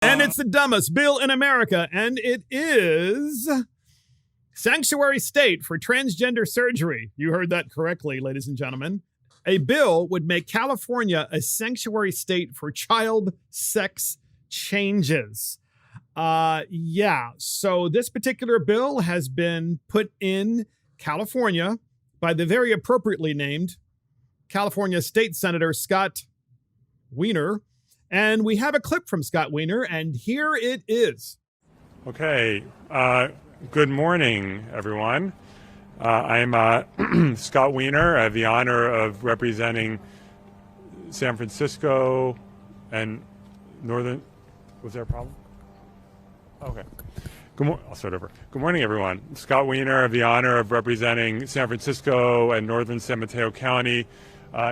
And it's the dumbest bill in America, and it is sanctuary state for transgender surgery. You heard that correctly, ladies and gentlemen. A bill would make California a sanctuary state for child sex changes. So this particular bill has been put in California by the very appropriately named California State Senator Scott Wiener. And we have a clip from Scott Wiener, and here it is. Okay. Good morning, everyone. I'm Scott Wiener. I have the honor of representing San Francisco and Northern... Was there a problem? Okay. I'll start over. Good morning, everyone. Scott Wiener. I have the honor of representing San Francisco and Northern San Mateo County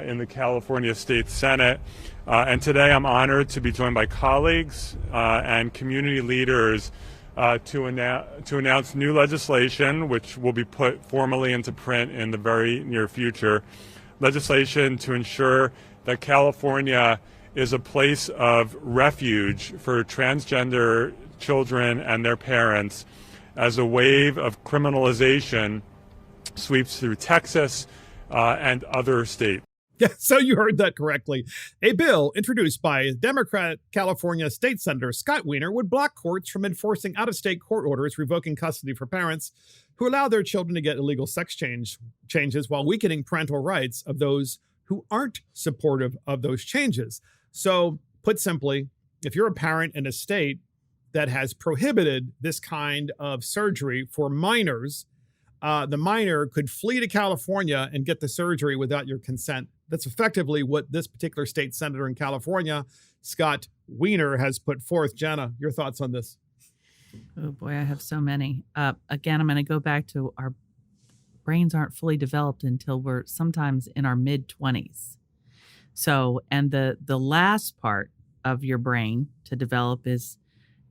in the California State Senate. And today I'm honored to be joined by colleagues and community leaders to announce new legislation, which will be put formally into print in the very near future. Legislation to ensure that California is a place of refuge for transgender children and their parents as a wave of criminalization sweeps through Texas and other states. Yeah, so you heard that correctly. A bill introduced by Democrat California State Senator Scott Wiener would block courts from enforcing out-of-state court orders revoking custody for parents who allow their children to get illegal sex changes while weakening parental rights of those who aren't supportive of those changes. So, put simply, if you're a parent in a state that has prohibited this kind of surgery for minors, the minor could flee to California and get the surgery without your consent. That's effectively what this particular state senator in California, Scott Wiener, has put forth. Jana, your thoughts on this? Oh, boy, I have so many. Again, I'm going to go back to our brains aren't fully developed until we're sometimes in our mid-20s. So, and the last part of your brain to develop is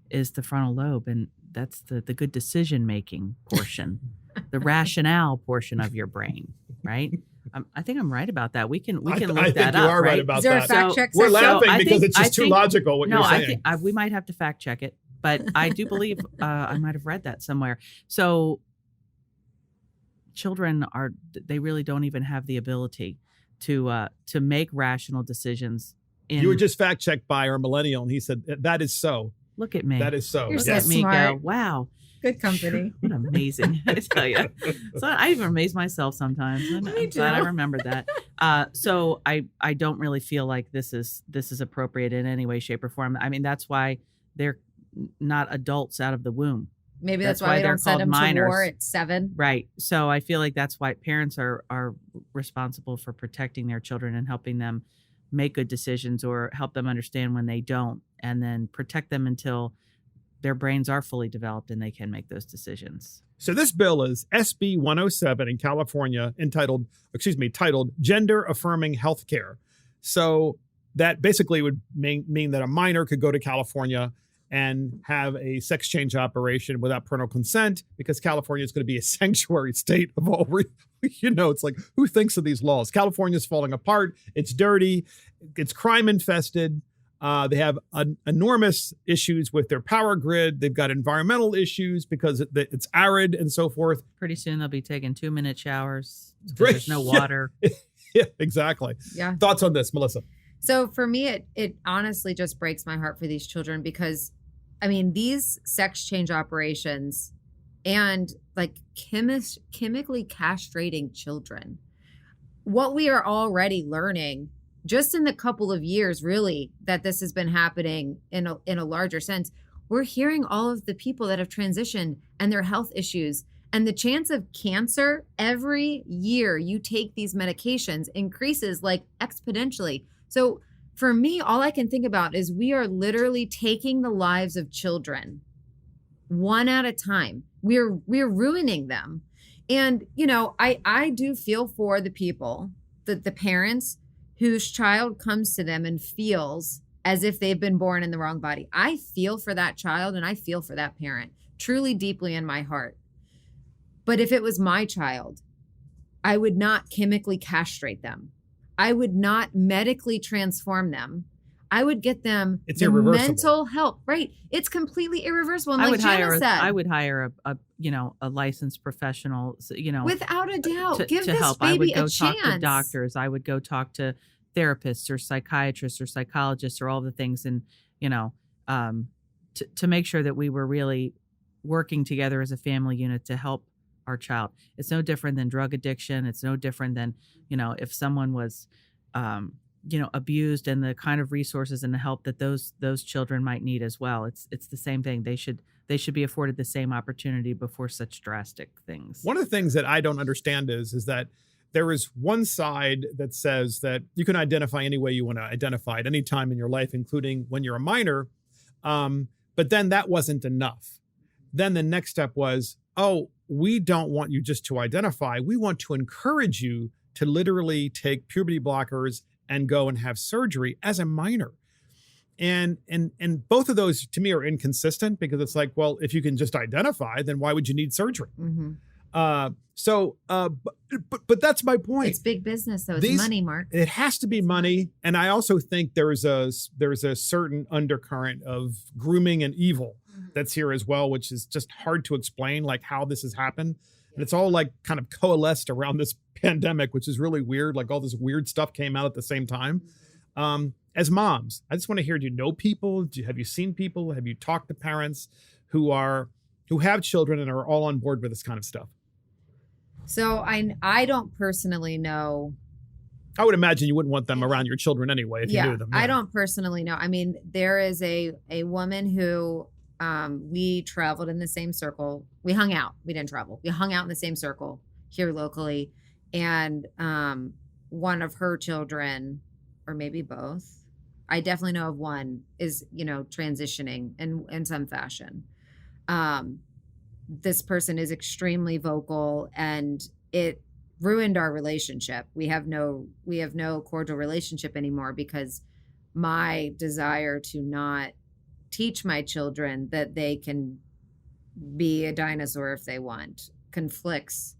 the frontal lobe, and that's the good decision-making portion, the rationale portion of your brain, right? I think I'm right about that. We can look that up. I think you are right about that. Is there a fact check? We're laughing because it's just too logical what you're saying. I think we might have to fact check it, but I do believe I might have read that somewhere. So children they really don't even have the ability to make rational decisions. You were just fact checked by our millennial, and he said that is so. Look at me. That is so. You're Look at me smart. go, wow. Good company. What amazing. I tell you. So I even amaze myself sometimes. I'm glad I remembered that. So I don't really feel like this is appropriate in any way, shape, or form. I mean, that's why they're not adults out of the womb. Maybe that's why they don't send them to war at 7. Right. So I feel like that's why parents are responsible for protecting their children and helping them make good decisions or help them understand when they don't, and then protect them until their brains are fully developed and they can make those decisions. So this bill is SB 107 in California, titled Gender Affirming Healthcare. So that basically would mean that a minor could go to California and have a sex change operation without parental consent, because California is going to be a sanctuary state of all. It's like, who thinks of these laws? California's falling apart. It's dirty. It's crime infested. They have enormous issues with their power grid. They've got environmental issues because it's arid and so forth. Pretty soon they'll be taking 2-minute showers because there's no water. Yeah, exactly. Yeah. Thoughts on this, Melissa? So for me, it honestly just breaks my heart for these children because, I mean, these sex change operations and like chemically castrating children, what we are already learning just in the couple of years, really, that this has been happening in a larger sense, we're hearing all of the people that have transitioned and their health issues and the chance of cancer every year you take these medications increases like exponentially. So for me, all I can think about is we are literally taking the lives of children one at a time. We're ruining them. And, I do feel for the people, the parents whose child comes to them and feels as if they've been born in the wrong body. I feel for that child and I feel for that parent truly deeply in my heart. But if it was my child, I would not chemically castrate them. I would not medically transform them. I would get them It's the irreversible. mental help. Right. It's completely irreversible. And I like would hire. Jana said, I would hire a licensed professional. without a doubt, give to this help. I would baby go a talk to chance. doctors. I would go talk to therapists or psychiatrists or psychologists or all the things, and to make sure that we were really working together as a family unit to help our child. It's no different than drug addiction. It's no different than if someone was abused, and the kind of resources and the help that those children might need as well. It's the same thing. They should be afforded the same opportunity before such drastic things. One of the things that I don't understand is that there is one side that says that you can identify any way you want to identify at any time in your life, including when you're a minor. But then that wasn't enough. Then the next step was, oh, we don't want you just to identify. We want to encourage you to literally take puberty blockers and go and have surgery as a minor. And both of those to me are inconsistent, because it's like, well, if you can just identify, then why would you need surgery? Mm-hmm. But that's my point. It's big business, though. It's money, Mark. It has to be money. And I also think there's a certain undercurrent of grooming and evil that's here as well, which is just hard to explain, like how this has happened. And it's all like kind of coalesced around this pandemic, which is really weird. Like all this weird stuff came out at the same time. As moms, I just want to hear, do you know people? Have you seen people? Have you talked to parents who have children and are all on board with this kind of stuff? So I don't personally know. I would imagine you wouldn't want them around your children anyway if you knew them. Yeah. I don't personally know. I mean, there is a woman who we traveled in the same circle. We hung out. We didn't travel. We hung out in the same circle here locally. And one of her children, or maybe both, I definitely know of one, is, transitioning in some fashion. This person is extremely vocal, and it ruined our relationship. We have no cordial relationship anymore, because my desire to not teach my children that they can be a dinosaur if they want conflicts.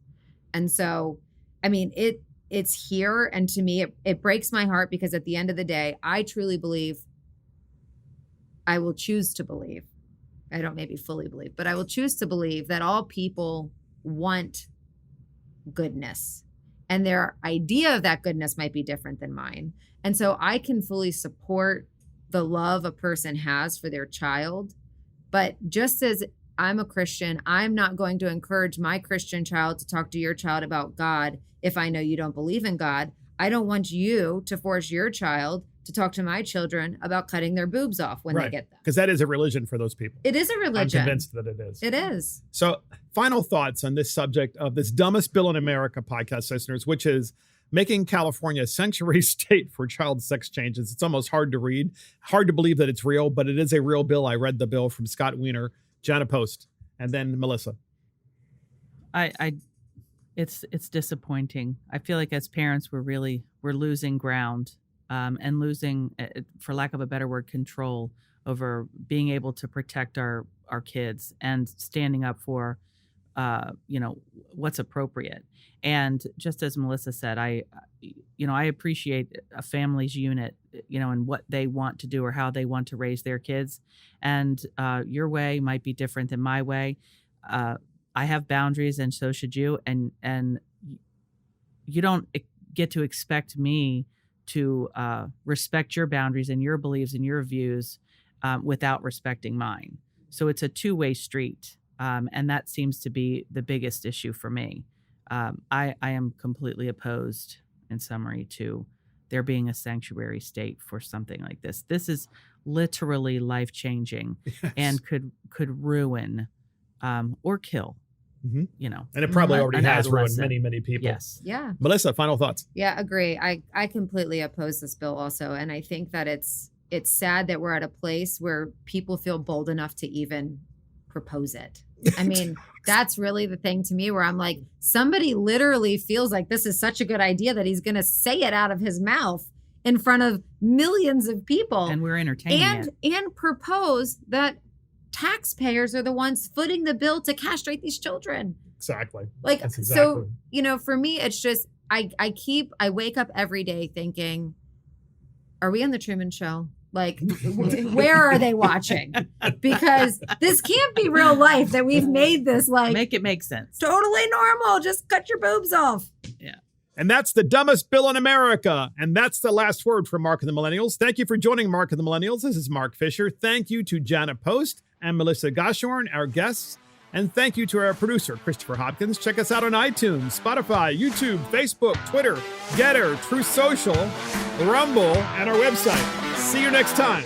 And so, I mean, it's here. And to me, it breaks my heart, because at the end of the day, I truly believe, I will choose to believe, I don't maybe fully believe, but I will choose to believe that all people want goodness, and their idea of that goodness might be different than mine. And so I can fully support the love a person has for their child. But just as I'm a Christian, I'm not going to encourage my Christian child to talk to your child about God if I know you don't believe in God. I don't want you to force your child to talk to my children about cutting their boobs off when they get them. Because that is a religion for those people. It is a religion. I'm convinced that it is. It is. So final thoughts on this subject of this dumbest bill in America, podcast listeners, which is making California a sanctuary state for child sex changes. It's almost hard to read, hard to believe that it's real, but it is a real bill. I read the bill from Scott Wiener, Jana Post, and then Melissa. It's disappointing. I feel like as parents, we're losing ground, and losing, for lack of a better word, control over being able to protect our kids and standing up for, what's appropriate. And just as Melissa said, I appreciate a family's unit, and what they want to do or how they want to raise their kids. And your way might be different than my way. I have boundaries, and so should you. And you don't get to expect me to respect your boundaries and your beliefs and your views without respecting mine. So it's a two-way street. And that seems to be the biggest issue for me. I am completely opposed, in summary, to there being a sanctuary state for something like this. This is literally life-changing. Yes. And could ruin or kill. Mm-hmm. And it probably already has ruined many, many people. Yes. Yeah. Melissa, final thoughts. Yeah, agree. I completely oppose this bill also. And I think that it's sad that we're at a place where people feel bold enough to even propose it. I mean, that's really the thing to me, where I'm like, somebody literally feels like this is such a good idea that he's going to say it out of his mouth in front of millions of people. And we're entertaining it. And propose that taxpayers are the ones footing the bill to castrate these children. Exactly. Like, so, for me, it's just, I wake up every day thinking, are we on the Truman Show? Like, where are they watching? Because this can't be real life that we've made this like Make it make sense. totally normal. Just cut your boobs off. Yeah. And that's the dumbest bill in America. And that's the last word for Mark and the Millennials. Thank you for joining Mark and the Millennials. This is Mark Fisher. Thank you to Janet Post and Melissa Goshorn, our guests. And thank you to our producer, Christopher Hopkins. Check us out on iTunes, Spotify, YouTube, Facebook, Twitter, Getter, True Social, Rumble, and our website. See you next time.